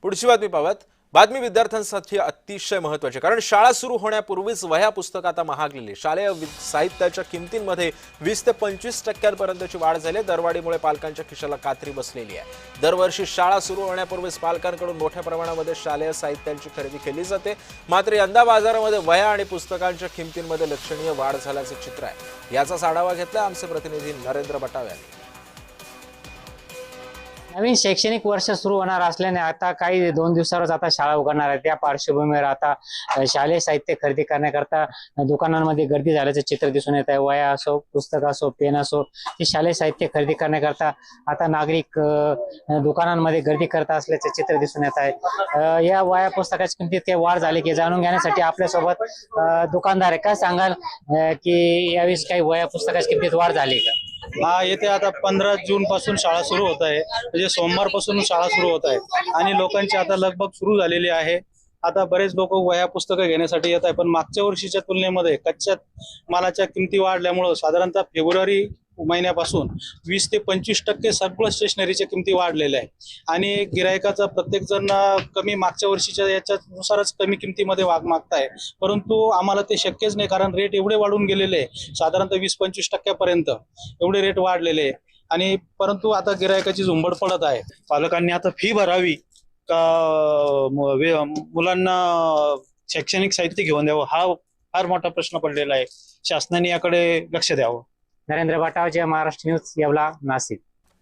पुढची बातमी पाहूयात। बातमी विद्यार्थ्यांसाठी अतिशय महत्त्वाची, कारण शाळा सुरू होण्यापूर्वीच वह्या पुस्तक आता महागलेली। शालेय साहित्याच्या किमतींमध्ये 20 ते 25% वाढ झाली। दरवाढीमुळे पालकांच्या खिशाला कात्री बसलेली आहे। दरवर्षी शाळा सुरू होण्यापूर्वीच पालकांकडून मोठ्या प्रमाणामध्ये शालेय साहित्यांची खरेदी केली जाते, मात्र यंदा बाजारामध्ये वह्या आणि पुस्तकांच्या किमतींमध्ये लक्षणीय वाढ झाल्याचे चित्र आहे। याचाच आढावा घेतला आमचे प्रतिनिधी नरेंद्र बटाव यांनी। नवीन शैक्षणिक वर्ष सुरू होणार असल्याने आता काही 2 दिवसावरच आता शाळा उघडणार आहे। त्या पार्श्वभूमीवर आता शालेय साहित्य खरेदी करण्याकरता दुकानांमध्ये गर्दी झाल्याचे चित्र दिसून येत आहे। वह्या असो, पुस्तक असो, पेन असो, हे शालेय साहित्य खरेदी करण्याकरता आता नागरिक दुकानांमध्ये गर्दी करत असल्याचे चित्र दिसून येत आहे। या वह्या पुस्तकाच्या किमतीत काही वाढ झाली की जाणून घेण्यासाठी आपल्यासोबत दुकानदार आहे। काय सांगाल की यावेळी काही वह्या पुस्तकाच्या किमतीत वाढ झाली का? हा, येते आता 15 जून पासून शाळा सुरू होत आहे, म्हणजे सोमवार पासून शाळा सुरू होत आहे आणि लोकांची आता लगबग सुरू झालेली आहे। आता बरेच लोक वह्या पुस्तकं घेण्यासाठी येत आहे, पण मागच्या वर्षीच्या तुलनेमध्ये कच्च्या मालाच्या किमती वाढल्यामुळे साधारणतः फेब्रुवारी महिन्यापासून 20 ते 25% सगळं स्टेशनरीच्या किमती वाढलेल्या आहे आणि गिरायकाचा प्रत्येक जण कमी मागच्या वर्षीच्या याच्यानुसारच कमी किमतीमध्ये मागताय, परंतु आम्हाला ते शक्यच नाही, कारण रेट एवढे वाढून गेलेले आहे, साधारणतः 20-25% एवढे रेट वाढलेले आणि परंतु आता गिरायकाची झुंबड पडत आहे। पालकांनी आता फी भरावी का मुलांना शैक्षणिक साहित्य घेऊन द्यावं, हा फार मोठा प्रश्न पडलेला आहे। शासनाने याकडे लक्ष द्यावं। नरेंद्र बटाव, महाराष्ट्र न्यूज, येवला, नाशिक।